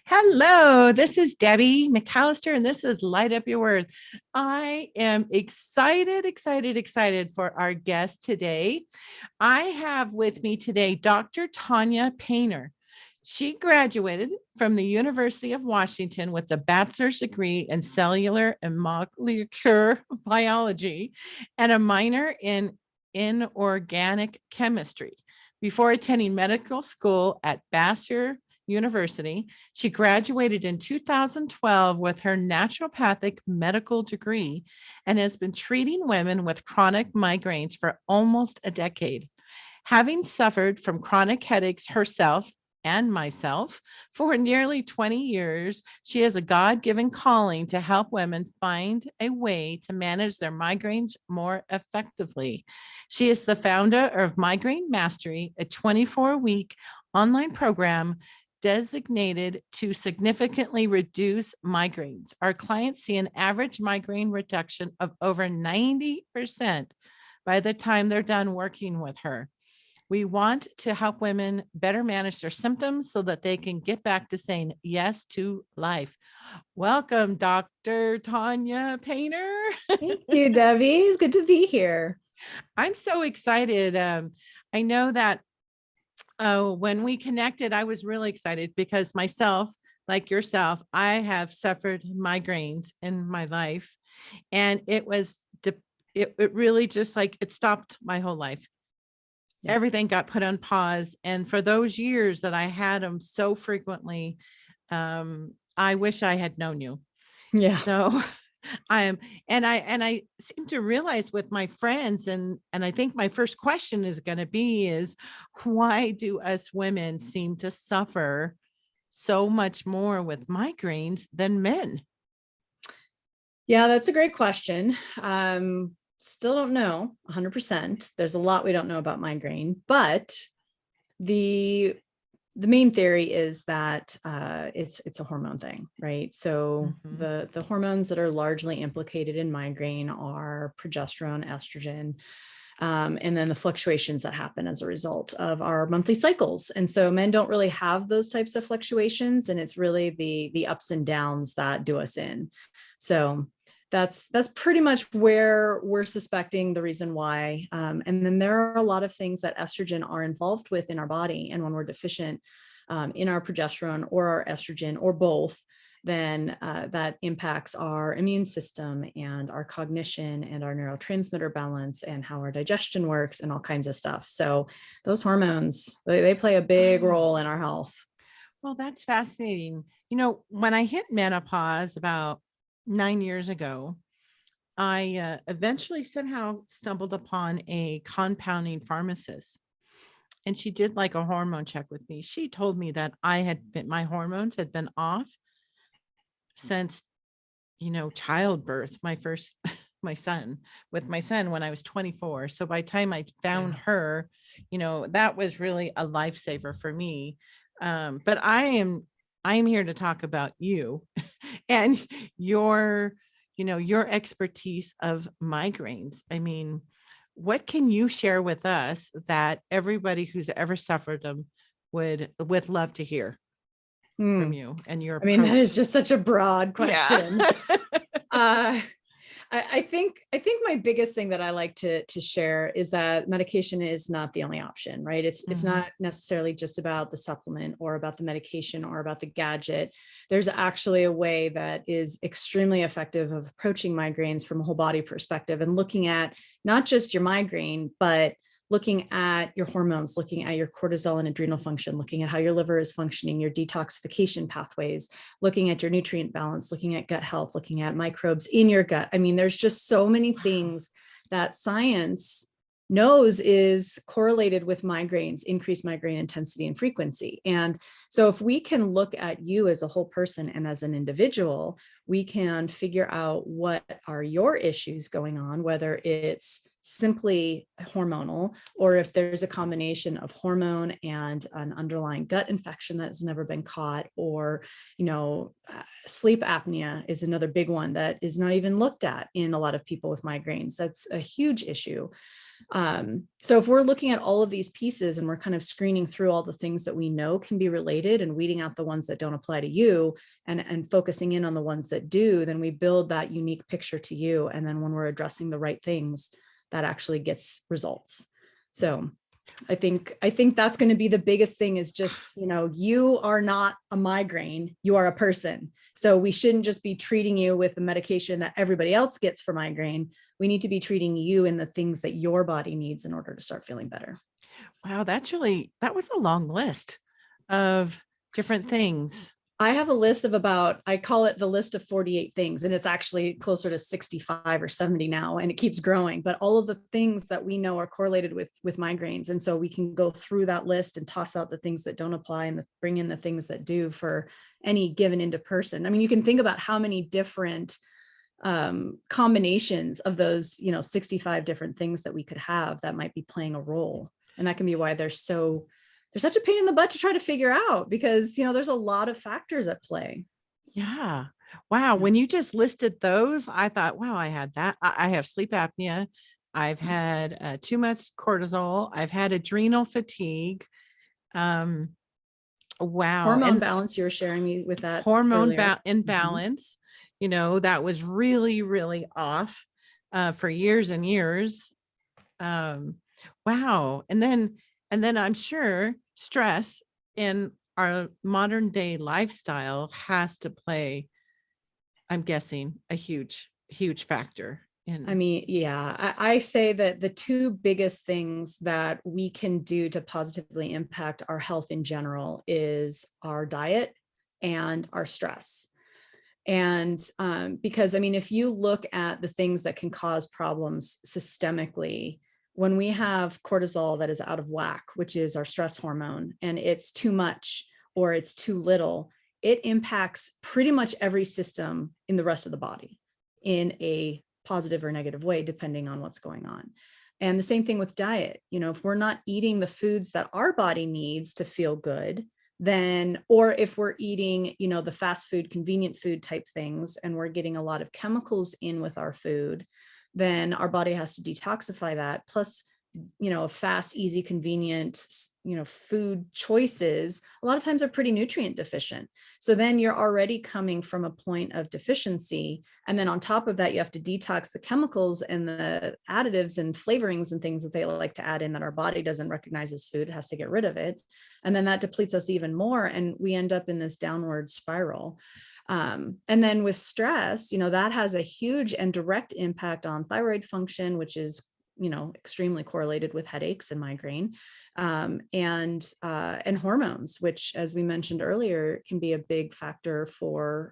Hello, this is Debbie McAllister, and this is Light Up Your Words. I am excited for our guest today. I have with me today Dr. Tanya Paynter. She graduated from the University of Washington with a bachelor's degree in cellular and molecular biology and a minor in inorganic chemistry. Before attending medical school at Bastyr University, she graduated in 2012 with her Naturopathic Medical Degree and has been treating women with chronic migraines for almost a decade. Having suffered from chronic headaches herself and myself for nearly 20 years, she has a God-given calling to help women find a way to manage their migraines more effectively. She is the founder of Migraine Mastery, a 24-week online program designated to significantly reduce migraines. Our clients see an average migraine reduction of over 90% by the time they're done working with her. We want to help women better manage their symptoms so that they can get back to saying yes to life. Welcome, Dr. Tanya Paynter. Thank you, Debbie. It's good to be here. I'm so excited. I know that when we connected, I was really excited because myself, like yourself, I have suffered migraines in my life, and it really just like it stopped my whole life. Yeah. Everything got put on pause, and for those years that I had them so frequently, I wish I had known you. Yeah. So I seem to realize with my friends, and I think my first question is going to be is, why do us women seem to suffer so much more with migraines than men? Yeah, that's a great question. Still don't know 100%. There's a lot we don't know about migraine, but the main theory is that it's a hormone thing, right? So the hormones that are largely implicated in migraine are progesterone, estrogen, and then the fluctuations that happen as a result of our monthly cycles. And so men don't really have those types of fluctuations, and it's really the ups and downs that do us in. So that's pretty much where we're suspecting the reason why. And then there are a lot of things that estrogen are involved with in our body. And when we're deficient in our progesterone or our estrogen or both, then that impacts our immune system and our cognition and our neurotransmitter balance and how our digestion works and all kinds of stuff. So those hormones, they play a big role in our health. Well, that's fascinating. You know, when I hit menopause about 9 years ago, I eventually somehow stumbled upon a compounding pharmacist, and she did like a hormone check with me. She told me that my hormones had been off since, childbirth, my son when I was 24. So by the time I found her, that was really a lifesaver for me. But I'm here to talk about you and your expertise of migraines. I mean, what can you share with us that everybody who's ever suffered them would love to hear from you and your approach? That is just such a broad question. Yeah. I think my biggest thing that I like to share is that medication is not the only option, right? It's not necessarily just about the supplement or about the medication or about the gadget. There's actually a way that is extremely effective of approaching migraines from a whole body perspective and looking at not just your migraine, but looking at your hormones, looking at your cortisol and adrenal function, looking at how your liver is functioning, your detoxification pathways, looking at your nutrient balance, looking at gut health, looking at microbes in your gut. I mean, there's just so many things that science knows is correlated with migraines, increased migraine intensity and frequency. And so if we can look at you as a whole person and as an individual, we can figure out what are your issues going on, whether it's simply hormonal, or if there's a combination of hormone and an underlying gut infection that has never been caught, or, sleep apnea is another big one that is not even looked at in a lot of people with migraines. That's a huge issue. So if we're looking at all of these pieces and we're kind of screening through all the things that we know can be related and weeding out the ones that don't apply to you and focusing in on the ones that do, then we build that unique picture to you. And then when we're addressing the right things, that actually gets results. So I think that's going to be the biggest thing is just, you are not a migraine, you are a person. So we shouldn't just be treating you with the medication that everybody else gets for migraine. We need to be treating you in the things that your body needs in order to start feeling better. Wow, that was a long list of different things. I have a list of I call it the list of 48 things, and it's actually closer to 65 or 70 now, and it keeps growing, but all of the things that we know are correlated with migraines. And so we can go through that list and toss out the things that don't apply and bring in the things that do for any given person. I mean, you can think about how many different combinations of those, 65 different things that we could have that might be playing a role. And that can be why they're such a pain in the butt to try to figure out, because, there's a lot of factors at play. Yeah. Wow. When you just listed those, I thought, wow, I had that. I have sleep apnea. I've had too much cortisol. I've had adrenal fatigue. Wow. Hormone balance, you were sharing me with that. Hormone imbalance, that was really, really off for years and years. Wow. And then I'm sure stress in our modern day lifestyle has to play, I'm guessing, a huge, huge factor. I say that the two biggest things that we can do to positively impact our health in general is our diet and our stress. And because, if you look at the things that can cause problems systemically, when we have cortisol that is out of whack, which is our stress hormone, and it's too much or it's too little, it impacts pretty much every system in the rest of the body in a positive or negative way, depending on what's going on. And the same thing with diet. If we're not eating the foods that our body needs to feel good, then, or if we're eating, the fast food, convenient food type things, and we're getting a lot of chemicals in with our food, then our body has to detoxify that. Plus, fast, easy, convenient, food choices, a lot of times are pretty nutrient deficient. So then you're already coming from a point of deficiency. And then on top of that, you have to detox the chemicals and the additives and flavorings and things that they like to add in that our body doesn't recognize as food. It has to get rid of it. And then that depletes us even more. And we end up in this downward spiral. And then with stress, that has a huge and direct impact on thyroid function, which is, extremely correlated with headaches and migraine, and hormones, which, as we mentioned earlier, can be a big factor for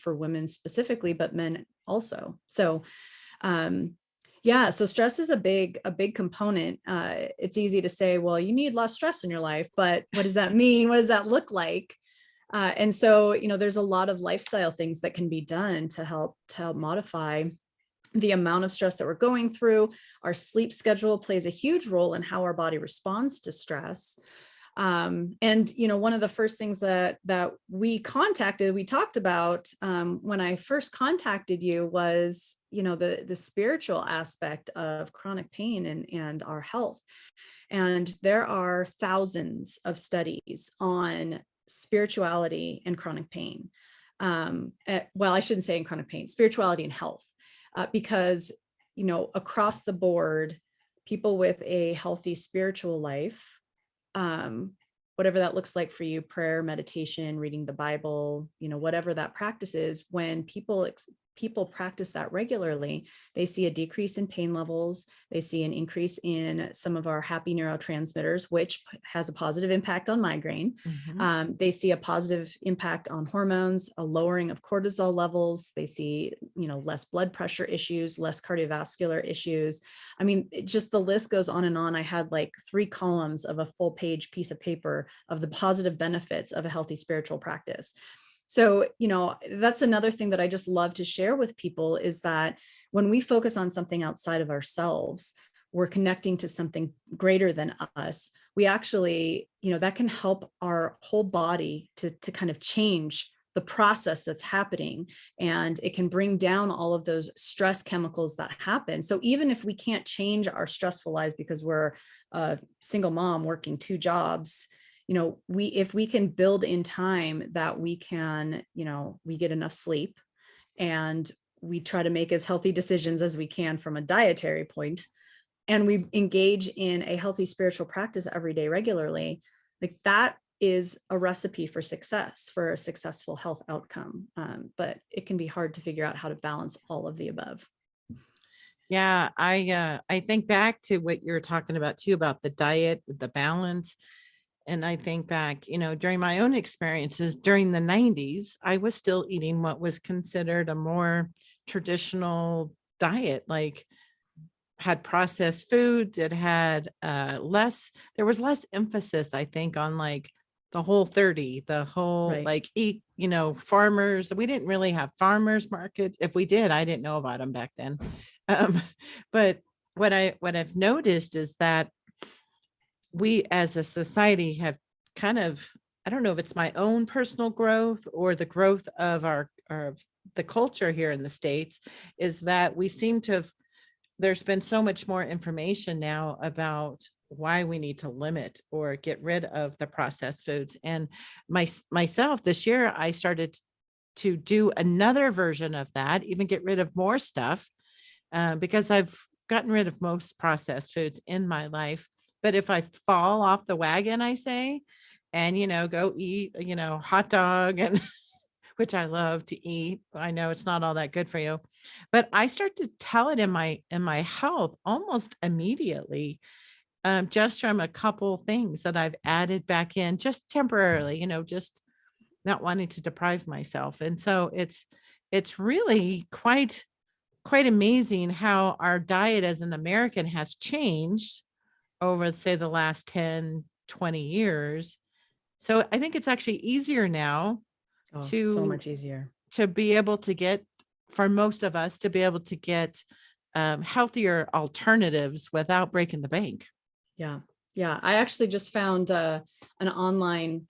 women specifically, but men also. So, so stress is a big component. It's easy to say, well, you need less stress in your life, but what does that mean? What does that look like? And so, there's a lot of lifestyle things that can be done to help modify the amount of stress that we're going through. Our sleep schedule plays a huge role in how our body responds to stress. And, one of the first things that we talked about when I first contacted you was, the spiritual aspect of chronic pain and our health. And there are thousands of studies on spirituality and chronic pain. Well, I shouldn't say in chronic pain, spirituality and health. Because, across the board, people with a healthy spiritual life, whatever that looks like for you, prayer, meditation, reading the Bible, whatever that practice is, when people practice that regularly, they see a decrease in pain levels. They see an increase in some of our happy neurotransmitters, which has a positive impact on migraine. Mm-hmm. They see a positive impact on hormones, a lowering of cortisol levels. They see, less blood pressure issues, less cardiovascular issues. Just the list goes on and on. I had like 3 columns of a full page piece of paper of the positive benefits of a healthy spiritual practice. So, that's another thing that I just love to share with people, is that when we focus on something outside of ourselves, we're connecting to something greater than us. We actually, that can help our whole body to kind of change the process that's happening, and it can bring down all of those stress chemicals that happen. So even if we can't change our stressful lives because we're a single mom working 2 jobs, if we can build in time that we can, we get enough sleep, and we try to make as healthy decisions as we can from a dietary point, and we engage in a healthy spiritual practice every day regularly, like that is a recipe for success, for a successful health outcome. But it can be hard to figure out how to balance all of the above. Yeah, I think back to what you were talking about too, about the diet, the balance. And I think back, during my own experiences during the 90s, I was still eating what was considered a more traditional diet, like had processed foods. It had there was less emphasis, I think, on like the whole 30, the whole Right. like eat, farmers. We didn't really have farmers markets. If we did, I didn't know about them back then. Um, but what I've noticed is that we as a society have kind of, I don't know if it's my own personal growth or the growth of the culture here in the States, is that we seem to have, there's been so much more information now about why we need to limit or get rid of the processed foods. And myself this year, I started to do another version of that, even get rid of more stuff, because I've gotten rid of most processed foods in my life. But if I fall off the wagon, I say, and, go eat, hot dog and which I love to eat. I know it's not all that good for you, but I start to tell it in my health almost immediately, just from a couple things that I've added back in just temporarily, just not wanting to deprive myself. And so it's really quite amazing how our diet as an American has changed over, say, the last 10, 20 years. So I think it's actually easier now Oh, so to much easier. be able to get, for most of us, to be able to get healthier alternatives without breaking the bank. Yeah. Yeah. I actually just found an online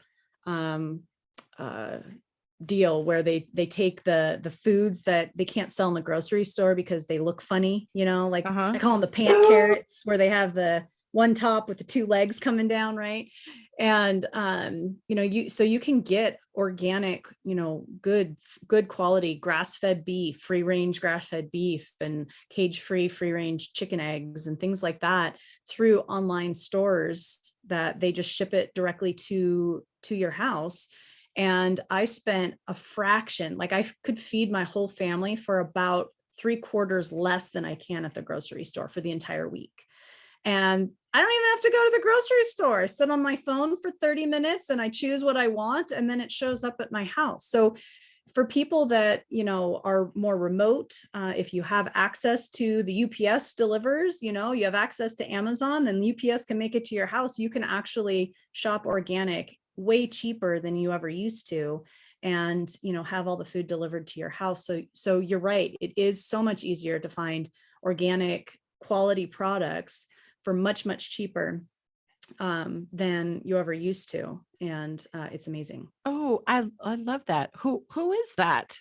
um, uh, deal where they take the foods that they can't sell in the grocery store because they look funny, like Uh-huh. I call them the pant carrots, where they have the one top with the 2 legs coming down, right? And you can get organic, good quality grass-fed beef, free range grass-fed beef, and cage-free free range chicken eggs and things like that through online stores that they just ship it directly to your house. And I spent a fraction, like I could feed my whole family for about 3/4 less than I can at the grocery store for the entire week. And I don't even have to go to the grocery store. I sit on my phone for 30 minutes and I choose what I want, and then it shows up at my house. So for people that, are more remote, if you have access to the UPS delivers, you have access to Amazon, and UPS can make it to your house, you can actually shop organic way cheaper than you ever used to, and, have all the food delivered to your house. So you're right. It is so much easier to find organic quality products for much, much cheaper than you ever used to. And it's amazing. Oh, I love that. Who is that?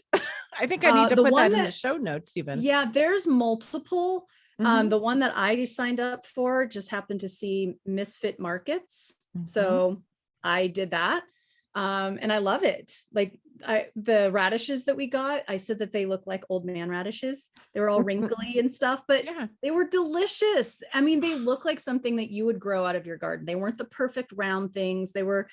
I think I need to The put one that in the that, show notes even. yeah, there's multiple. Mhm, The one that I signed up for just happened to see Misfit Markets. mhm. So I did that. And I love it. Like the radishes that we got, I said that they look like old man radishes. They were all wrinkly and stuff, but Yeah. they were delicious. I mean, they look like something that you would grow out of your garden. They weren't the perfect round things. They were,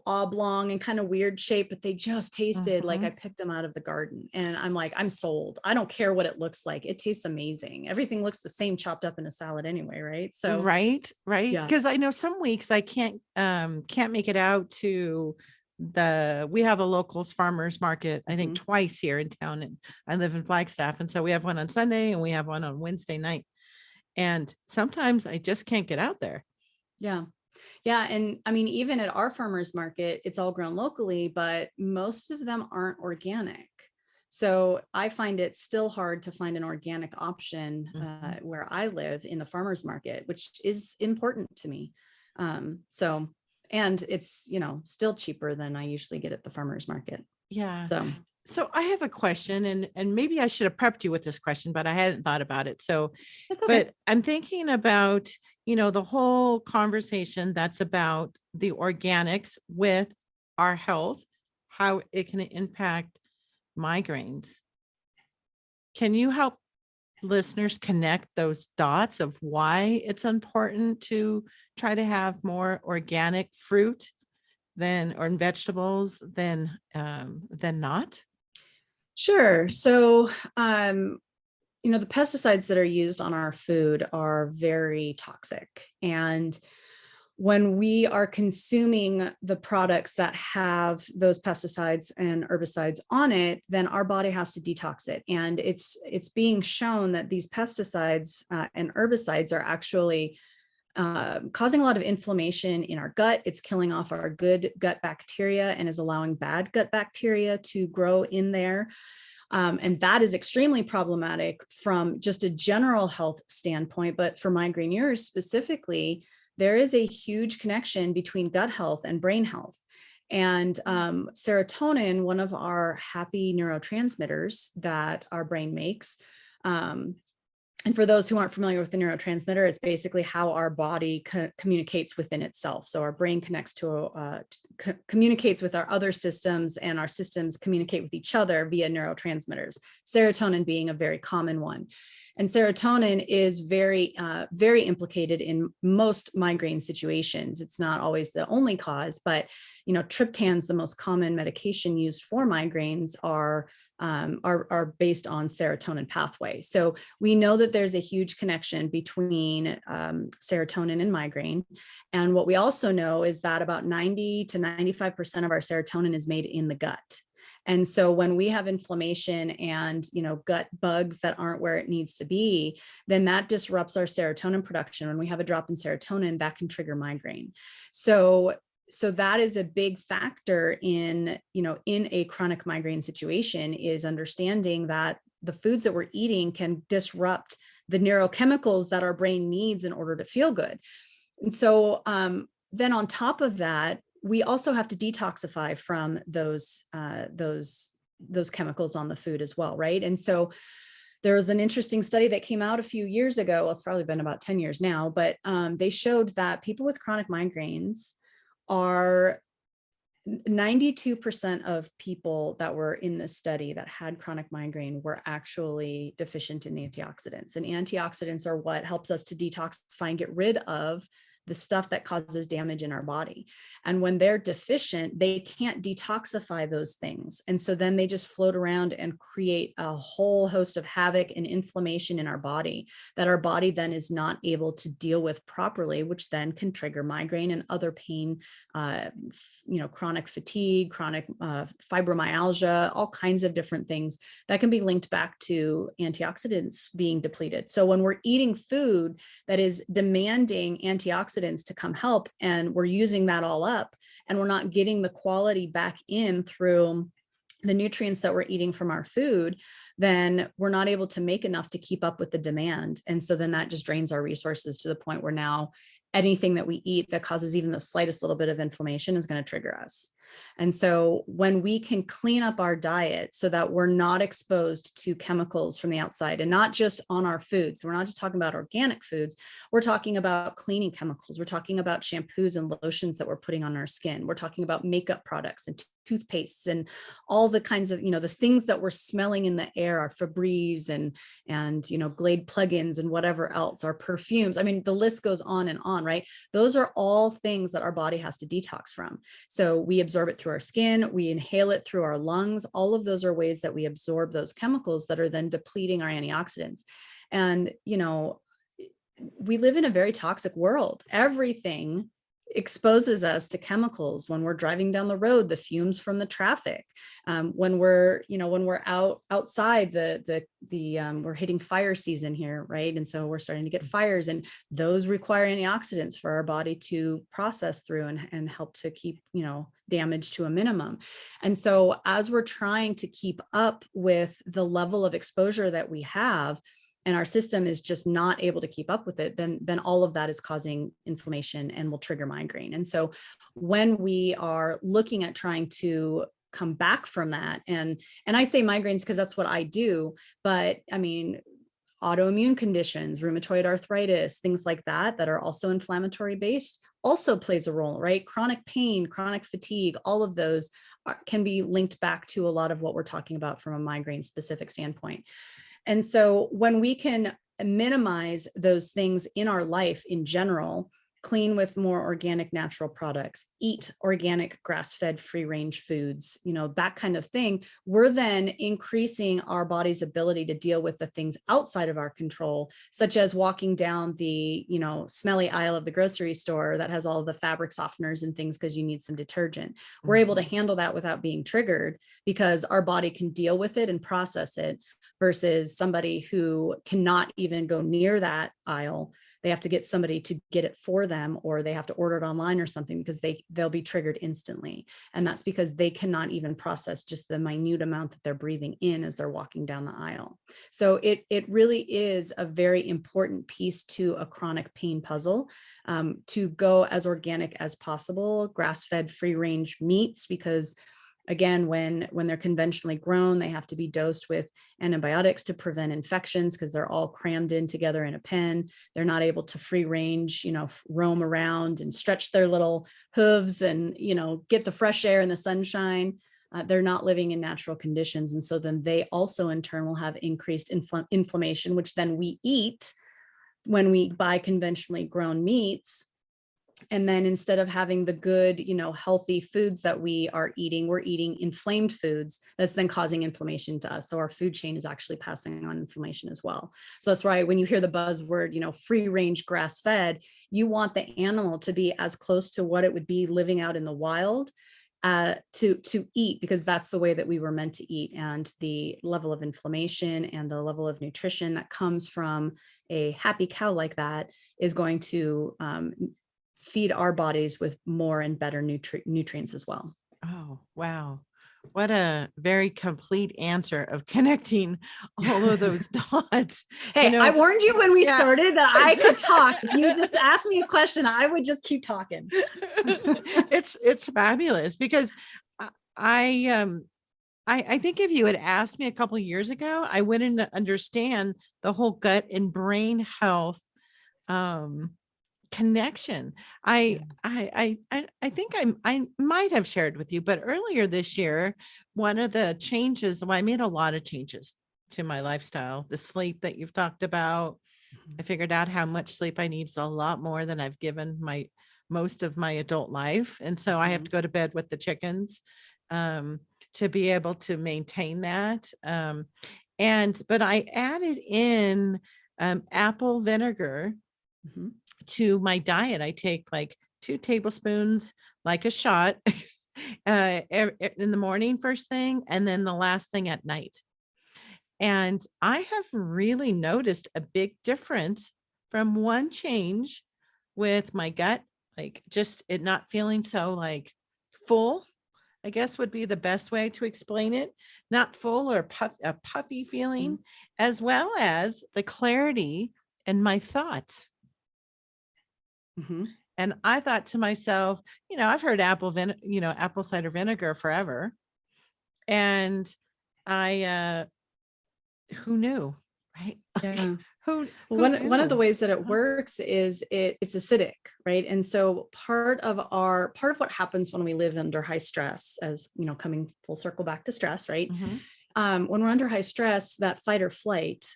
oblong and kind of weird shape, but they just tasted like I Mhm. picked them out of the garden. And I'm like, I'm sold. I don't care what it looks like. It tastes amazing. Everything looks the same chopped up in a salad anyway, right? So Right, right. yeah. Because I know some weeks I can't make it out to we have a locals farmers market, I think Mhm. twice here in town, and I live in Flagstaff. And so we have one on Sunday and we have one on Wednesday night. And sometimes I just can't get out there. Yeah. Yeah. And I mean, even at our farmers market, it's all grown locally, but most of them aren't organic. So I find it still hard to find an organic option Mhm. where I live in the farmers market, which is important to me. So, and it's, still cheaper than I usually get at the farmers market. Yeah. So So I have a question, and maybe I should have prepped you with this question, but I hadn't thought about it. So, it's okay. but I'm thinking about, the whole conversation that's about the organics with our health, how it can impact migraines. Can you help listeners connect those dots of why it's important to try to have more organic fruit than or vegetables than not? Sure. So, the pesticides that are used on our food are very toxic. And when we are consuming the products that have those pesticides and herbicides on it, then our body has to detox it. And it's being shown that these pesticides and herbicides are actually causing a lot of inflammation in our gut. It's killing off our good gut bacteria and is allowing bad gut bacteria to grow in there. And that is extremely problematic from just a general health standpoint. But for migraineurs specifically, there is a huge connection between gut health and brain health. And serotonin, one of our happy neurotransmitters that our brain makes, and for those who aren't familiar with the neurotransmitter, it's basically how our body communicates within itself. So our brain connects communicates with our other systems, and our systems communicate with each other via neurotransmitters, serotonin being a very common one. And serotonin is very, very implicated in most migraine situations. It's not always the only cause, but triptans, the most common medication used for migraines, are based on serotonin pathway. So we know that there's a huge connection between serotonin and migraine. And what we also know is that about 90 to 95% of our serotonin is made in the gut. And so when we have inflammation and, gut bugs that aren't where it needs to be, then that disrupts our serotonin production. When we have a drop in serotonin, that can trigger migraine. So that is a big factor in a chronic migraine situation, is understanding that the foods that we're eating can disrupt the neurochemicals that our brain needs in order to feel good. And so then on top of that, we also have to detoxify from those chemicals on the food as well, right? And so there was an interesting study that came out a few years ago. Well, it's probably been about 10 years now, but they showed that people with chronic migraines are 92% of people that were in this study that had chronic migraine were actually deficient in antioxidants. And antioxidants are what helps us to detoxify and get rid of the stuff that causes damage in our body. And when they're deficient, they can't detoxify those things. And so then they just float around and create a whole host of havoc and inflammation in our body that our body then is not able to deal with properly, which then can trigger migraine and other pain, chronic fatigue, chronic fibromyalgia, all kinds of different things that can be linked back to antioxidants being depleted. So when we're eating food that is demanding antioxidants to come help, and we're using that all up, and we're not getting the quality back in through the nutrients that we're eating from our food, then we're not able to make enough to keep up with the demand. And so then that just drains our resources to the point where now anything that we eat that causes even the slightest little bit of inflammation is going to trigger us. And so when we can clean up our diet so that we're not exposed to chemicals from the outside, and not just on our foods, we're not just talking about organic foods, we're talking about cleaning chemicals. We're talking about shampoos and lotions that we're putting on our skin. We're talking about makeup products and toothpastes and all the kinds of, the things that we're smelling in the air, our Febreze and Glade plugins and whatever else, our perfumes. I mean, the list goes on and on, right? Those are all things that our body has to detox from. So we absorb it through our skin, we inhale it through our lungs. All of those are ways that we absorb those chemicals that are then depleting our antioxidants. And, we live in a very toxic world. Everything exposes us to chemicals. When we're driving down the road, the fumes from the traffic, when we're outside, we're hitting fire season here, right? And so we're starting to get fires, and those require antioxidants for our body to process through and help to keep, damage to a minimum. And so as we're trying to keep up with the level of exposure that we have, and our system is just not able to keep up with it, then all of that is causing inflammation and will trigger migraine. And so when we are looking at trying to come back from that. And I say migraines because that's what I do, but I mean, autoimmune conditions, rheumatoid arthritis, things like that, that are also inflammatory based also plays a role, right? Chronic pain, chronic fatigue, all of those can be linked back to a lot of what we're talking about from a migraine specific standpoint. And so when we can minimize those things in our life in general, clean with more organic natural products, eat organic grass-fed free range foods, that kind of thing, we're then increasing our body's ability to deal with the things outside of our control, such as walking down the, smelly aisle of the grocery store that has all of the fabric softeners and things because you need some detergent. We're able to handle that without being triggered because our body can deal with it and process it, versus somebody who cannot even go near that aisle. They have to get somebody to get it for them, or they have to order it online or something because they'll be triggered instantly. And that's because they cannot even process just the minute amount that they're breathing in as they're walking down the aisle. So it really is a very important piece to a chronic pain puzzle, to go as organic as possible, grass-fed free range meats, because again, when they're conventionally grown, they have to be dosed with antibiotics to prevent infections because they're all crammed in together in a pen. They're not able to free range, roam around and stretch their little hooves and, get the fresh air and the sunshine. They're not living in natural conditions. And so then they also in turn will have increased inflammation, which then we eat when we buy conventionally grown meats. And then instead of having the good, healthy foods that we are eating, we're eating inflamed foods that's then causing inflammation to us. So our food chain is actually passing on inflammation as well. So that's why when you hear the buzzword, free range grass fed, you want the animal to be as close to what it would be living out in the wild to eat, because that's the way that we were meant to eat. And the level of inflammation and the level of nutrition that comes from a happy cow like that is going to feed our bodies with more and better nutrients as well. Oh, wow. What a very complete answer of connecting all of those dots. Hey, I warned you when we started that I could talk. If you just asked me a question, I would just keep talking. It's fabulous, because I think if you had asked me a couple of years ago, I wouldn't understand the whole gut and brain health connection. I think I might have shared with you, but earlier this year, one of the changes, I made a lot of changes to my lifestyle, the sleep that you've talked about. I figured out how much sleep I need, is a lot more than I've given most of my adult life. And so I have to go to bed with the chickens to be able to maintain that. But I added in apple vinegar to my diet. I take like 2 tablespoons, like a shot, in the morning, first thing, and then the last thing at night. And I have really noticed a big difference from one change with my gut, like just it not feeling so like full, I guess would be the best way to explain it. Not full or a puffy feeling, as well as the clarity in my thoughts. And I thought to myself, I've heard apple cider vinegar forever. And who knew, right? Yeah. Who One knew? of the ways that it works is it's acidic, right? And so part of what happens when we live under high stress, as coming full circle back to stress, right? When we're under high stress, that fight or flight.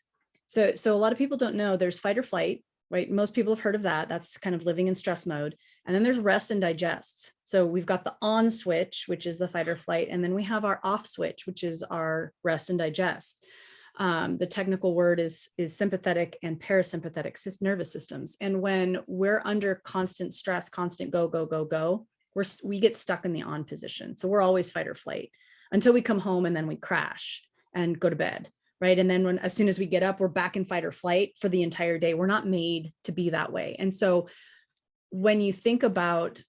So a lot of people don't know there's fight or flight, right? Most people have heard of that. That's kind of living in stress mode. And then there's rest and digest. So we've got the on switch, which is the fight or flight. And then we have our off switch, which is our rest and digest. The technical word is sympathetic and parasympathetic nervous systems. And when we're under constant stress, constant go, go, go, go, we get stuck in the on position. So we're always fight or flight until we come home, and then we crash and go to bed. Right. And then as soon as we get up, we're back in fight or flight for the entire day. We're not made to be that way. And so when you think about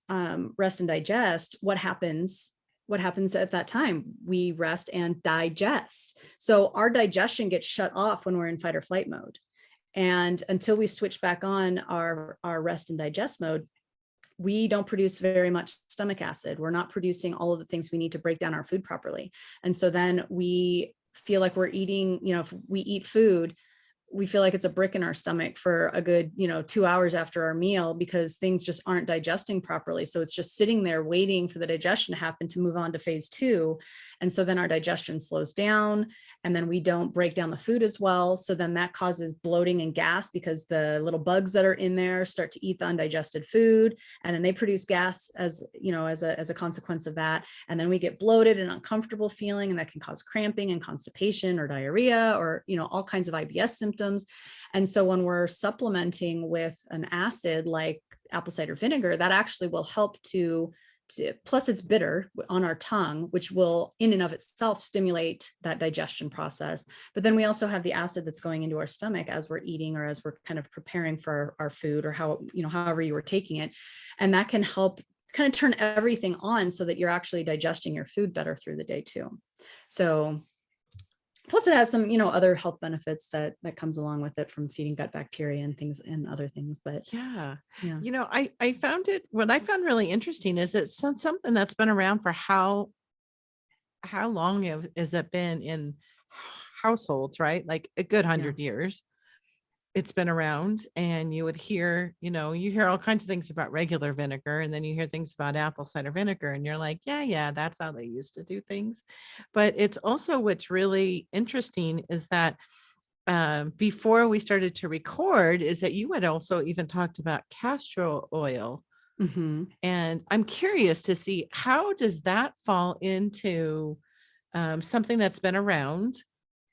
rest and digest, what happens at that time? We rest and digest. So our digestion gets shut off when we're in fight or flight mode. And until we switch back on our rest and digest mode, we don't produce very much stomach acid. We're not producing all of the things we need to break down our food properly. And so then we feel like we're eating, if we eat food, we feel like it's a brick in our stomach for a good, 2 hours after our meal, because things just aren't digesting properly. So it's just sitting there waiting for the digestion to happen to move on to phase 2. And so then our digestion slows down, and then we don't break down the food as well. So then that causes bloating and gas, because the little bugs that are in there start to eat the undigested food, and then they produce gas as a consequence of that. And then we get bloated and uncomfortable feeling, and that can cause cramping and constipation or diarrhea, or all kinds of IBS symptoms. And so when we're supplementing with an acid like apple cider vinegar, that actually will help to plus it's bitter on our tongue, which will in and of itself stimulate that digestion process. But then we also have the acid that's going into our stomach as we're eating, or as we're kind of preparing for our food, or however you were taking it. And that can help kind of turn everything on so that you're actually digesting your food better through the day too. So plus it has some, other health benefits that comes along with it, from feeding gut bacteria and things and other things. But yeah. yeah. I found what I found really interesting is it's something that's been around for how long has it been in households, right? Like a good 100 years. It's been around, and you would hear, you hear all kinds of things about regular vinegar, and then you hear things about apple cider vinegar, and you're like, yeah, that's how they used to do things. But it's also, what's really interesting is that before we started to record, is that you had also even talked about castor oil. Mm-hmm. And I'm curious to see, how does that fall into something that's been around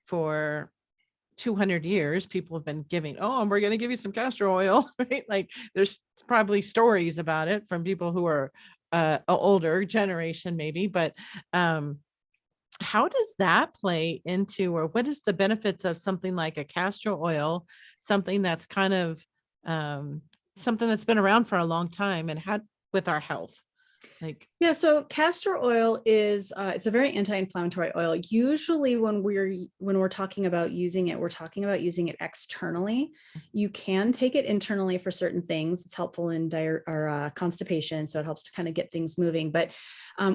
for 200 years? People have been giving, and we're going to give you some castor oil, right? Like, there's probably stories about it from people who are a older generation maybe, but how does that play into, or what is the benefits of something like a castor oil, something that's kind of something that's been around for a long time, and how with our health? Yeah, so castor oil is it's a very anti-inflammatory oil. Usually when we're talking about using it, we're talking about using it externally. You can take it internally for certain things. It's helpful in constipation, so it helps to kind of get things moving. But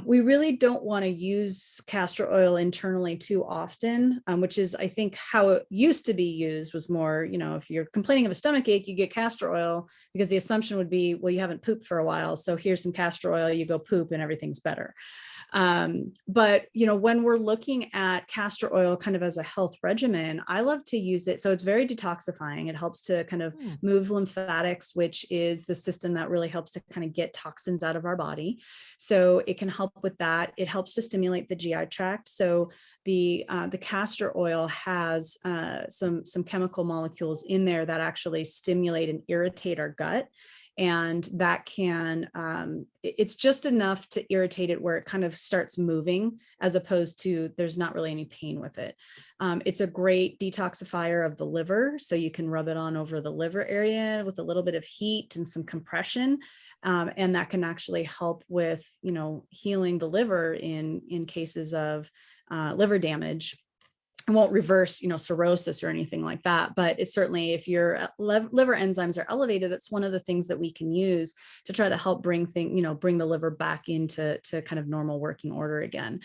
we really don't want to use castor oil internally too often, which is, I think, how it used to be used was more, if you're complaining of a stomach ache, you get castor oil, because the assumption would be, well, you haven't pooped for a while, so here's some castor oil, you go poop and everything's better. But when we're looking at castor oil kind of as a health regimen, I love to use it. So it's very detoxifying. It helps to kind of move lymphatics, which is the system that really helps to kind of get toxins out of our body. So it can help with that. It helps to stimulate the GI tract. So the castor oil has some chemical molecules in there that actually stimulate and irritate our gut. And that can, it's just enough to irritate it where it kind of starts moving, as opposed to there's not really any pain with it. It's a great detoxifier of the liver. So you can rub it on over the liver area with a little bit of heat and some compression. And that can actually help with, healing the liver in cases of liver damage. It won't reverse, cirrhosis or anything like that. But it's certainly, if your liver enzymes are elevated, that's one of the things that we can use to try to help bring the liver back into kind of normal working order again.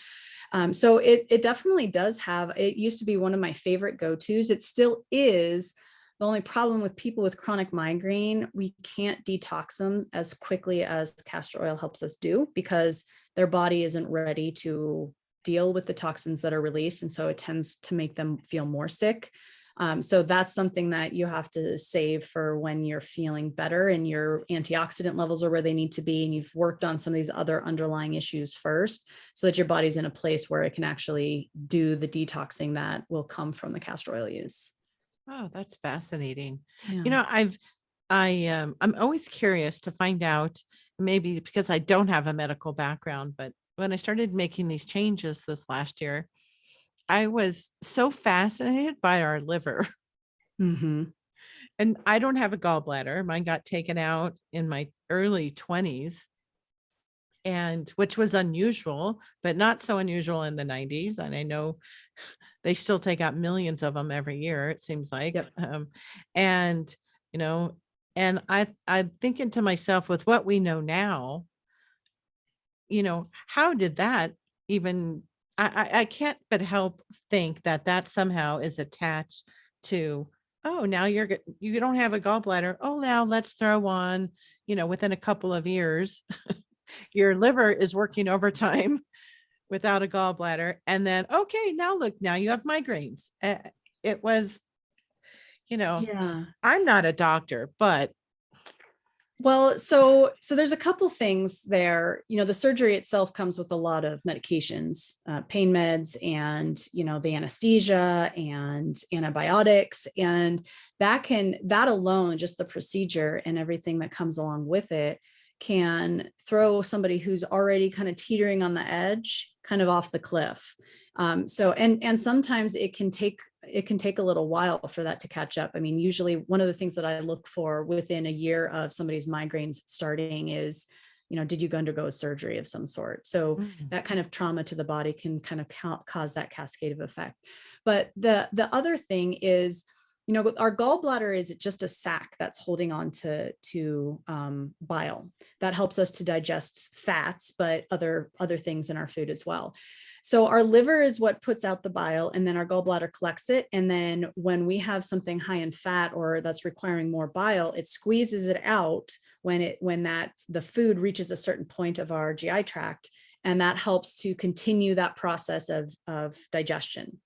So it definitely does have, it used to be one of my favorite go-tos. It still is. The only problem with people with chronic migraine, we can't detox them as quickly as castor oil helps us do, because their body isn't ready to deal with the toxins that are released. And so it tends to make them feel more sick. So that's something that you have to save for when you're feeling better and your antioxidant levels are where they need to be, and you've worked on some of these other underlying issues first, so that your body's in a place where it can actually do the detoxing that will come from the castor oil use. Oh, that's fascinating. Yeah. I'm always curious to find out, maybe because I don't have a medical background, but when I started making these changes this last year, I was so fascinated by our liver. Mm-hmm. And I don't have a gallbladder. Mine got taken out in my early 20s, and which was unusual, but not so unusual in the 90s. And I know they still take out millions of them every year, it seems like. Yep. And, And I'm thinking to myself, with what we know now, how did that even, I can't but help think that that somehow is attached to, oh, now you don't have a gallbladder. Oh, now let's throw on, within a couple of years, your liver is working overtime without a gallbladder. And then, okay, now look, now you have migraines. It was, Yeah. I'm not a doctor, but Well, so there's a couple things there. The surgery itself comes with a lot of medications, pain meds, and the anesthesia and antibiotics, and that alone, just the procedure and everything that comes along with it, can throw somebody who's already kind of teetering on the edge, kind of off the cliff. So and sometimes it can take a little while for that to catch up. I mean, usually one of the things that I look for within a year of somebody's migraines starting is, did you undergo a surgery of some sort? So that kind of trauma to the body can kind of cause that cascade of effect. But the other thing is, our gallbladder is just a sac that's holding on to bile that helps us to digest fats, but other things in our food as well. So our liver is what puts out the bile, and then our gallbladder collects it. And then when we have something high in fat or that's requiring more bile, it squeezes it out when the food reaches a certain point of our GI tract, and that helps to continue that process of digestion.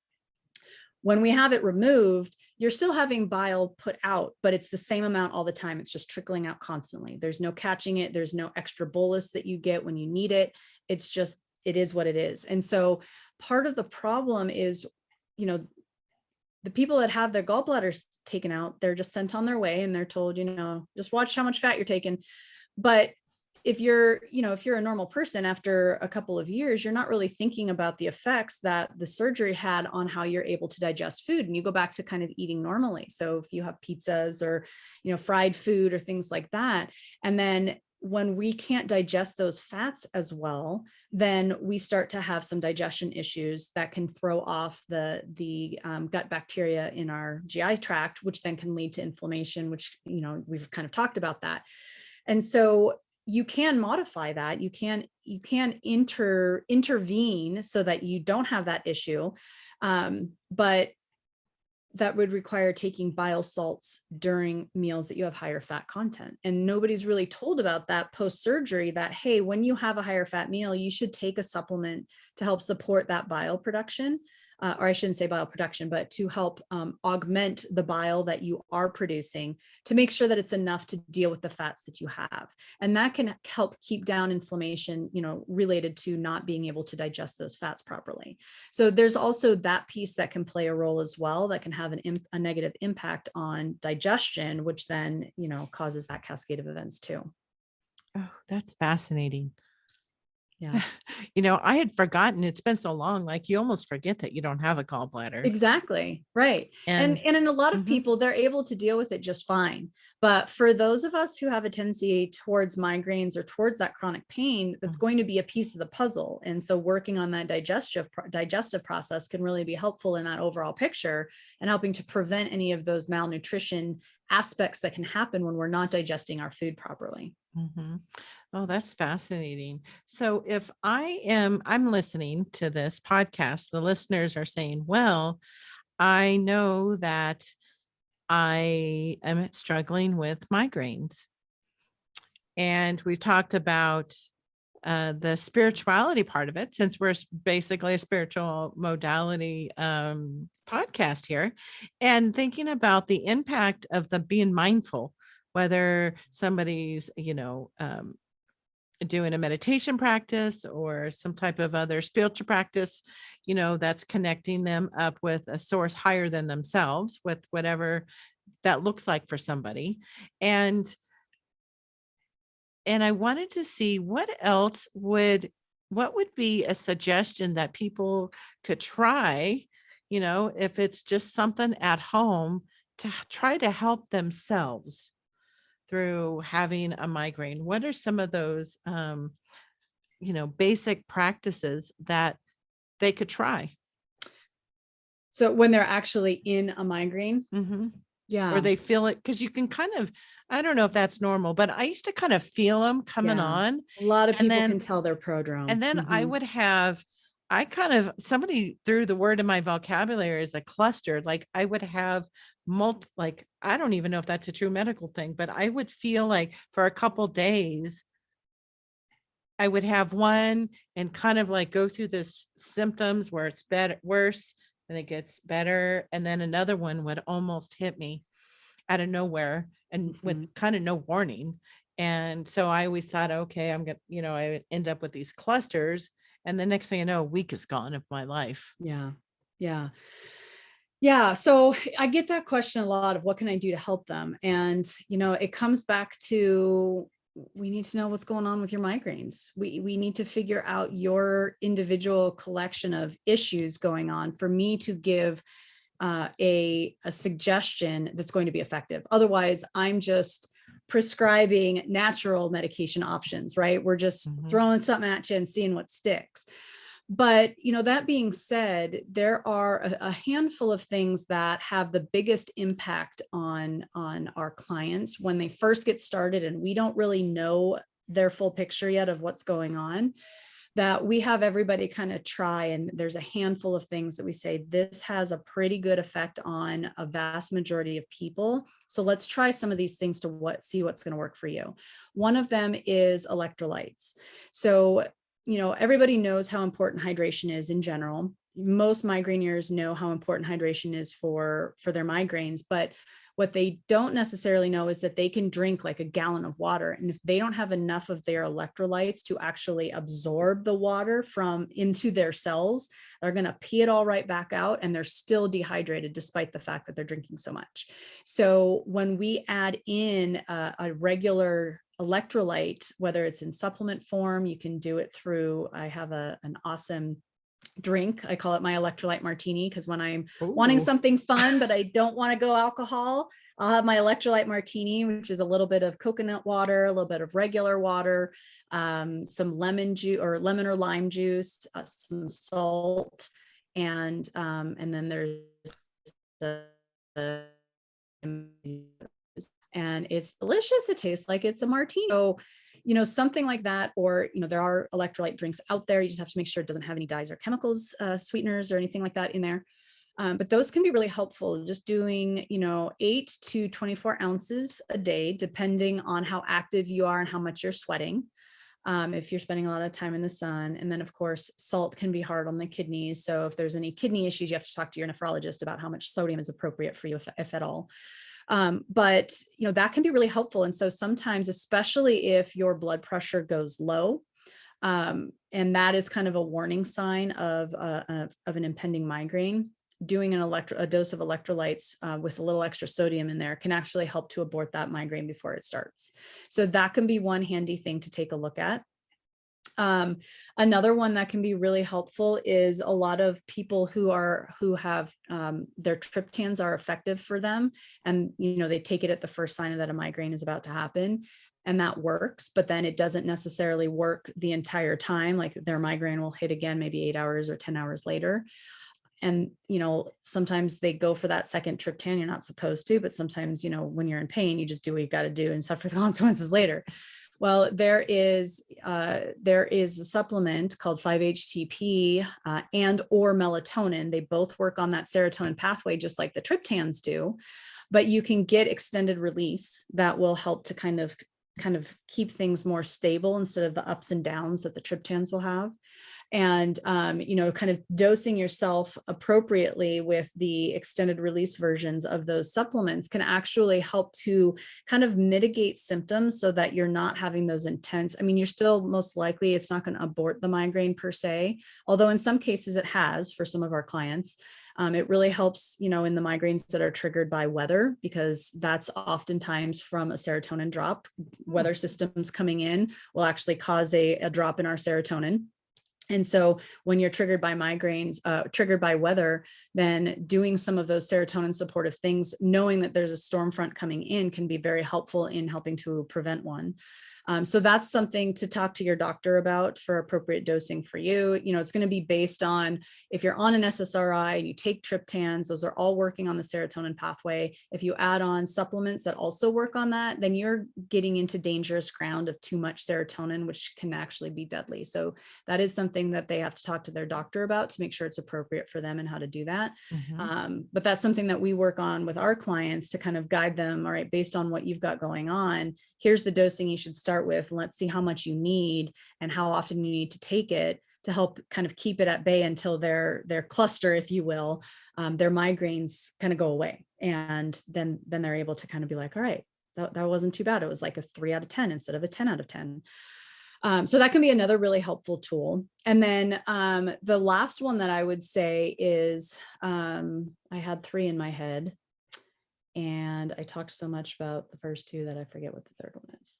When we have it removed, you're still having bile put out, but it's the same amount all the time. It's just trickling out constantly. There's no catching it. There's no extra bolus that you get when you need it. It's just, it is what it is. And so part of the problem is, the people that have their gallbladders taken out, they're just sent on their way and they're told, just watch how much fat you're taking. But if you're a normal person, after a couple of years, you're not really thinking about the effects that the surgery had on how you're able to digest food, and you go back to kind of eating normally. So if you have pizzas or, fried food or things like that, and then when we can't digest those fats as well, then we start to have some digestion issues that can throw off the gut bacteria in our GI tract, which then can lead to inflammation, which, we've kind of talked about that. And so you can modify that. You can intervene so that you don't have that issue. But that would require taking bile salts during meals that you have higher fat content. And nobody's really told about that post-surgery, that, hey, when you have a higher fat meal, you should take a supplement to help support that bile production. Or I shouldn't say bile production, but to help augment the bile that you are producing, to make sure that it's enough to deal with the fats that you have. And that can help keep down inflammation, related to not being able to digest those fats properly. So there's also that piece that can play a role as well, that can have a negative impact on digestion, which then, causes that cascade of events too. Oh, that's fascinating. Yeah. I had forgotten. It's been so long, like you almost forget that you don't have a gallbladder. Exactly. Right. And in a lot of people, they're able to deal with it just fine. But for those of us who have a tendency towards migraines or towards that chronic pain, that's going to be a piece of the puzzle. And so working on that digestive process can really be helpful in that overall picture, and helping to prevent any of those malnutrition aspects that can happen when we're not digesting our food properly. Oh, that's fascinating. So if I'm listening to this podcast, the listeners are saying, well, I know that I am struggling with migraines. And we talked about the spirituality part of it, since we're basically a spiritual modality podcast here, and thinking about the impact of the being mindful, whether somebody's, doing a meditation practice or some type of other spiritual practice, that's connecting them up with a source higher than themselves, with whatever that looks like for somebody. And I wanted to see what would be a suggestion that people could try, if it's just something at home, to try to help themselves through having a migraine. What are some of those, basic practices that they could try? So when they're actually in a migraine, Yeah. or they feel it, because you can kind of, I don't know if that's normal, but I used to kind of feel them coming Yeah. on. A lot of And people can then, tell they're prodrome. I would have, I kind of, somebody threw the word in my vocabulary as a cluster. Like I would have like, I don't even know if that's a true medical thing, but I would feel like for a couple days, I would have one and kind of like go through this symptoms where it's better, worse, and it gets better. And then another one would almost hit me out of nowhere and with kind of no warning. And so I always thought, okay, I'm going to, I would end up with these clusters. And the next thing I know, a week is gone of my life. Yeah. Yeah. Yeah. So I get that question a lot of what can I do to help them? And, it comes back to, we need to know what's going on with your migraines. We need to figure out your individual collection of issues going on for me to give a suggestion that's going to be effective. Otherwise, I'm just prescribing natural medication options, right? We're just throwing something at you and seeing what sticks. But, that being said, there are a handful of things that have the biggest impact on our clients when they first get started and we don't really know their full picture yet of what's going on, that we have everybody kind of try. And there's a handful of things that we say, this has a pretty good effect on a vast majority of people. So let's try some of these things to see what's going to work for you. One of them is electrolytes. So everybody knows how important hydration is in general. Most migraineurs know how important hydration is for their migraines, but what they don't necessarily know is that they can drink like a gallon of water. And if they don't have enough of their electrolytes to actually absorb the water into their cells, they're going to pee it all right back out and they're still dehydrated despite the fact that they're drinking so much. So when we add in a regular electrolyte, whether it's in supplement form, you can do it through, I have an awesome drink. I call it my electrolyte martini, because when I'm wanting something fun, but I don't want to go alcohol, I'll have my electrolyte martini, which is a little bit of coconut water, a little bit of regular water, some lemon juice or lemon or lime juice, some salt. And then there's and it's delicious. It tastes like it's a martini. So, something like that, or, there are electrolyte drinks out there. You just have to make sure it doesn't have any dyes or chemicals, sweeteners or anything like that in there. But those can be really helpful, just doing, 8 to 24 ounces a day, depending on how active you are and how much you're sweating. If you're spending a lot of time in the sun. And then of course, salt can be hard on the kidneys. So if there's any kidney issues, you have to talk to your nephrologist about how much sodium is appropriate for you, if at all. But that can be really helpful. And so sometimes, especially if your blood pressure goes low, and that is kind of a warning sign of an impending migraine, doing a dose of electrolytes with a little extra sodium in there can actually help to abort that migraine before it starts. So that can be one handy thing to take a look at. Another one that can be really helpful is a lot of people who have their triptans are effective for them, and they take it at the first sign that a migraine is about to happen, and that works, but then it doesn't necessarily work the entire time. Like their migraine will hit again maybe 8 hours or 10 hours later. And, sometimes they go for that second triptan. You're not supposed to, but sometimes, when you're in pain, you just do what you got to do and suffer the consequences later. Well, there is a supplement called 5-HTP and or melatonin. They both work on that serotonin pathway, just like the triptans do, but you can get extended release that will help to kind of keep things more stable instead of the ups and downs that the triptans will have. And, kind of dosing yourself appropriately with the extended release versions of those supplements can actually help to kind of mitigate symptoms so that you're not having those intense. I mean, you're still most likely, it's not going to abort the migraine per se, although in some cases it has for some of our clients. It really helps, in the migraines that are triggered by weather, because that's oftentimes from a serotonin drop. Weather systems coming in will actually cause a drop in our serotonin. And so when you're triggered by migraines, triggered by weather, then doing some of those serotonin supportive things, knowing that there's a storm front coming in, can be very helpful in helping to prevent one. So that's something to talk to your doctor about for appropriate dosing for you. It's going to be based on if you're on an SSRI and you take triptans, those are all working on the serotonin pathway. If you add on supplements that also work on that, then you're getting into dangerous ground of too much serotonin, which can actually be deadly. So that is something that they have to talk to their doctor about to make sure it's appropriate for them and how to do that. But that's something that we work on with our clients to kind of guide them. All right, based on what you've got going on, here's the dosing you should start with. Let's see how much you need and how often you need to take it to help kind of keep it at bay until their cluster, if you will, their migraines kind of go away. And then they're able to kind of be like, all right, that wasn't too bad. It was like a 3 out of 10 instead of a 10 out of 10. So that can be another really helpful tool. And then the last one that I would say is, I had 3 in my head and I talked so much about the first 2 that I forget what the third one is.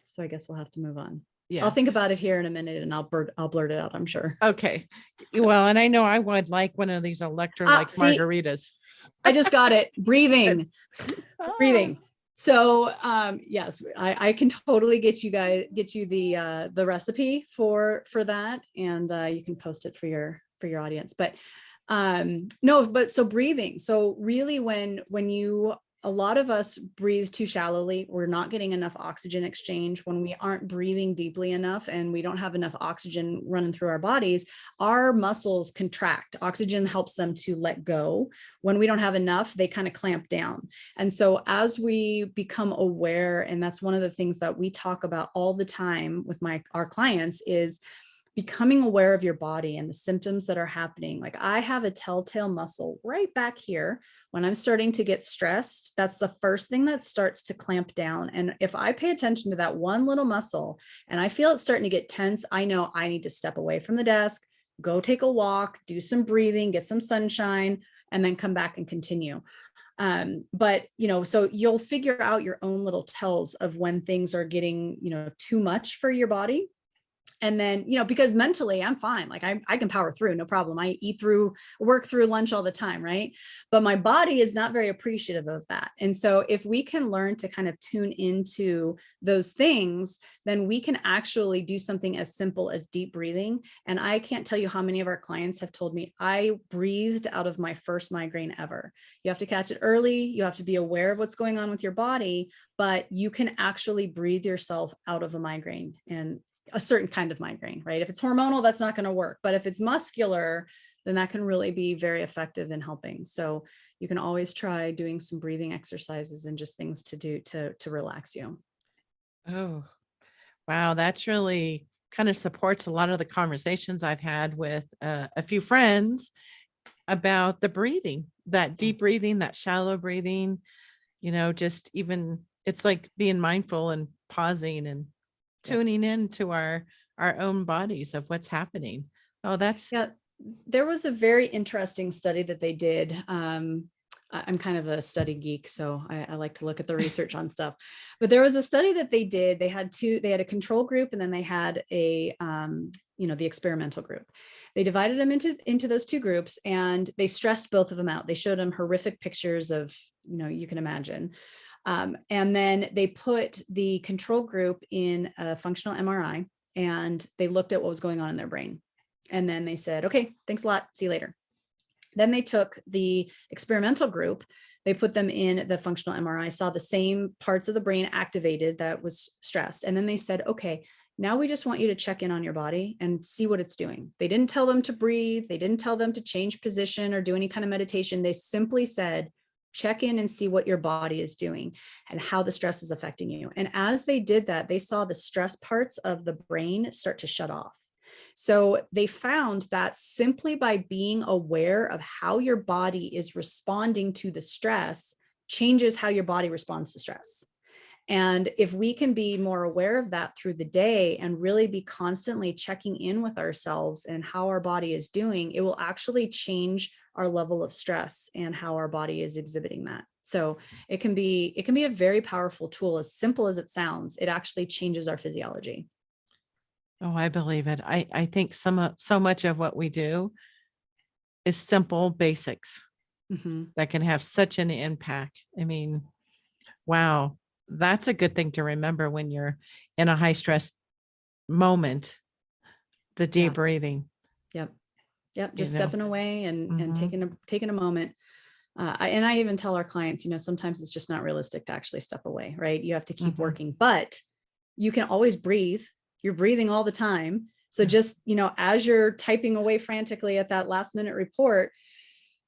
So I guess we'll have to move on. Yeah. I'll think about it here in a minute and I'll blurt it out, I'm sure. Okay. Well, and I know I would like one of these electrolyte margaritas. I just got it. Breathing. Breathing. So yes, I can totally get you the recipe for that, and you can post it for your audience. But so breathing. So really, when a lot of us breathe too shallowly, we're not getting enough oxygen exchange. When we aren't breathing deeply enough and we don't have enough oxygen running through our bodies, our muscles contract. Oxygen helps them to let go. When we don't have enough, they kind of clamp down. And so as we become aware, and that's one of the things that we talk about all the time with our clients, is becoming aware of your body and the symptoms that are happening. Like I have a telltale muscle right back here. When I'm starting to get stressed, that's the first thing that starts to clamp down. And if I pay attention to that one little muscle and I feel it starting to get tense, I know I need to step away from the desk, go take a walk, do some breathing, get some sunshine, and then come back and continue. But, so you'll figure out your own little tells of when things are getting, too much for your body. And then, because mentally I'm fine, like I can power through, no problem. I work through lunch all the time, right? But my body is not very appreciative of that. And so if we can learn to kind of tune into those things, then we can actually do something as simple as deep breathing. And I can't tell you how many of our clients have told me, I breathed out of my first migraine ever. You have to catch it early. You have to be aware of what's going on with your body, but you can actually breathe yourself out of a migraine, and a certain kind of migraine, right? If it's hormonal, that's not going to work. But if it's muscular, then that can really be very effective in helping. So you can always try doing some breathing exercises and just things to do to relax you. Oh, wow. That's really kind of supports a lot of the conversations I've had with a few friends about the breathing, that deep breathing, that shallow breathing, just even it's like being mindful and pausing and tuning into our own bodies of what's happening. Oh, there was a very interesting study that they did. I'm kind of a study geek, so I like to look at the research on stuff. But there was a study that they did. They had a control group, and then they had the experimental group. They divided them into those 2 groups, and they stressed both of them out. They showed them horrific pictures of, you can imagine. And then they put the control group in a functional MRI, and they looked at what was going on in their brain. And then they said, okay, thanks a lot. See you later. Then they took the experimental group, they put them in the functional MRI, saw the same parts of the brain activated that was stressed. And then they said, okay, now we just want you to check in on your body and see what it's doing. They didn't tell them to breathe. They didn't tell them to change position or do any kind of meditation. They simply said, check in and see what your body is doing and how the stress is affecting you. And as they did that, they saw the stress parts of the brain start to shut off. So they found that simply by being aware of how your body is responding to the stress changes how your body responds to stress. And if we can be more aware of that through the day and really be constantly checking in with ourselves and how our body is doing, it will actually change our level of stress and how our body is exhibiting that. So it can be a very powerful tool. As simple as it sounds, it actually changes our physiology. Oh, I believe it. I think so much of what we do is simple basics that can have such an impact. I mean, wow. that's a good thing to remember when you're in a high stress moment, the deep breathing. Yep. Yep. You Just know? stepping away and Mhm. taking a moment. I even tell our clients, sometimes it's just not realistic to actually step away, right? You have to keep Mhm. working, but you can always breathe. You're breathing all the time. So just, as you're typing away frantically at that last minute report,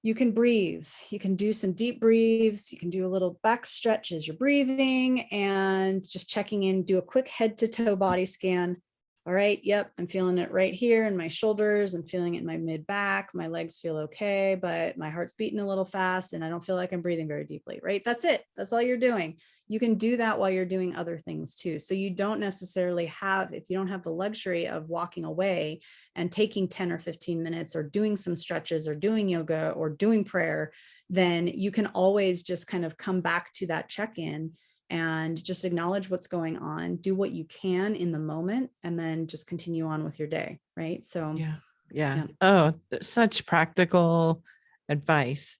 you can breathe. You can do some deep breathes. You can do a little back stretch as you're breathing and just checking in, do a quick head to toe body scan. All right. Yep. I'm feeling it right here in my shoulders. I'm feeling it in my mid back. My legs feel okay, but my heart's beating a little fast and I don't feel like I'm breathing very deeply, right? That's it. That's all you're doing. You can do that while you're doing other things too. So you don't necessarily have, if you don't have the luxury of walking away and taking 10 or 15 minutes or doing some stretches or doing yoga or doing prayer, then you can always just kind of come back to that check-in and just acknowledge what's going on, do what you can in the moment, and then just continue on with your day. Right. So, yeah. Oh, such practical advice.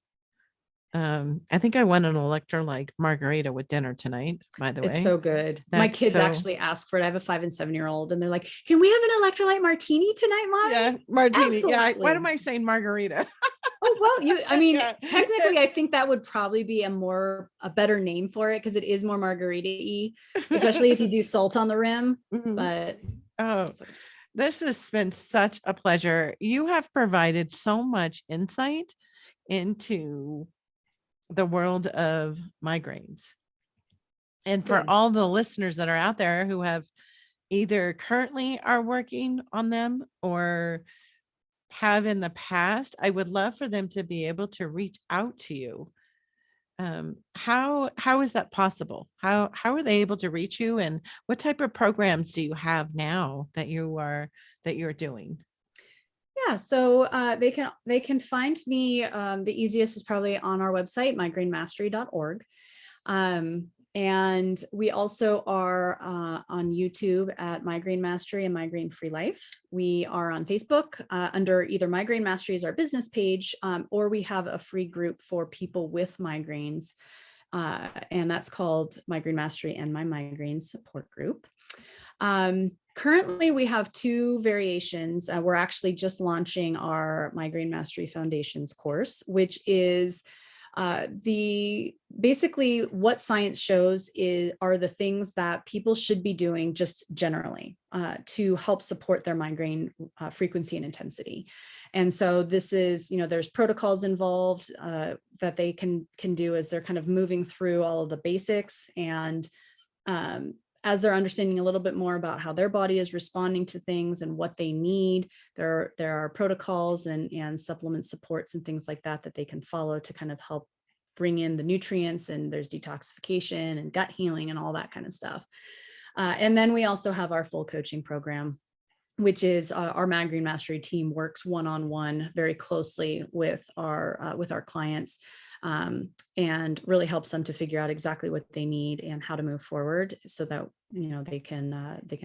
I think I want an electrolyte margarita with dinner tonight, by the it's way. so good. My That's kids so, actually ask for it. I have a 5 and 7-year-old and they're like, can we have an electrolyte martini tonight, Mommy? yeah, martini. Yeah. What Absolutely. am I saying? Margarita. Oh, well, Yeah. technically, I think that would probably be a better name for it because it is more margarita-y, especially if you do salt on the rim. Mhm. But Oh, this has been such a pleasure. You have provided so much insight into the world of migraines. And for good. all the listeners that are out there who have either currently are working on them or have in the past, I would love for them to be able to reach out to you. How is that possible? How are they able to reach you, and what type of programs do you have now that you're doing? Yeah, so they can find me. The easiest is probably on our website, migrainemastery.org. And we also are on YouTube at Migraine Mastery and Migraine Free Life. We are on Facebook under either Migraine Mastery is our business page, or we have a free group for people with migraines. And that's called Migraine Mastery and My Migraine Support Group. Currently, we have 2 variations. We're actually just launching our Migraine Mastery Foundations course, which is basically what science shows are the things that people should be doing just generally to help support their migraine frequency and intensity. And so this is, there's protocols involved that they can do as they're kind of moving through all of the basics, and as they're understanding a little bit more about how their body is responding to things and what they need, there are protocols and supplement supports and things like that they can follow to kind of help bring in the nutrients, and there's detoxification and gut healing and all that kind of stuff. And then we also have our full coaching program, which is our Migraine Mastery team works one-on-one very closely with our clients, and really helps them to figure out exactly what they need and how to move forward so that they can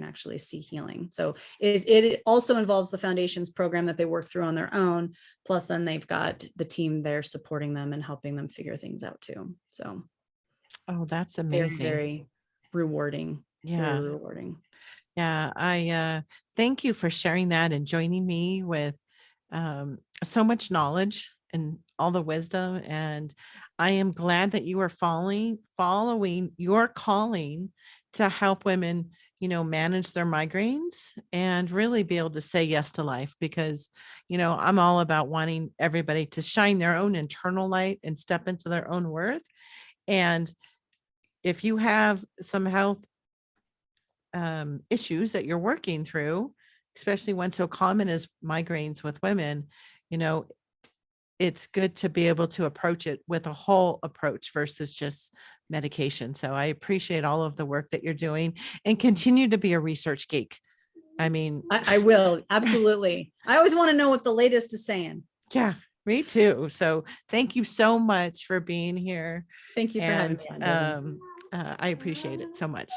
actually see healing. So it also involves the foundations program that they work through on their own, plus then they've got the team there supporting them and helping them figure things out too. So Oh, that's very, amazing. very rewarding. Yeah. Very rewarding. Yeah. I thank you for sharing that and joining me with so much knowledge and all the wisdom. And I am glad that you are following your calling to help women, manage their migraines and really be able to say yes to life, because, I'm all about wanting everybody to shine their own internal light and step into their own worth. And if you have some health issues that you're working through, especially one so common as migraines with women, it's good to be able to approach it with a whole approach versus just medication. So I appreciate all of the work that you're doing, and continue to be a research geek. I mean, I will. Absolutely. I always want to know what the latest is saying. yeah, me too. So thank you so much for being here. Thank you for having me on, Debbie. I appreciate it so much.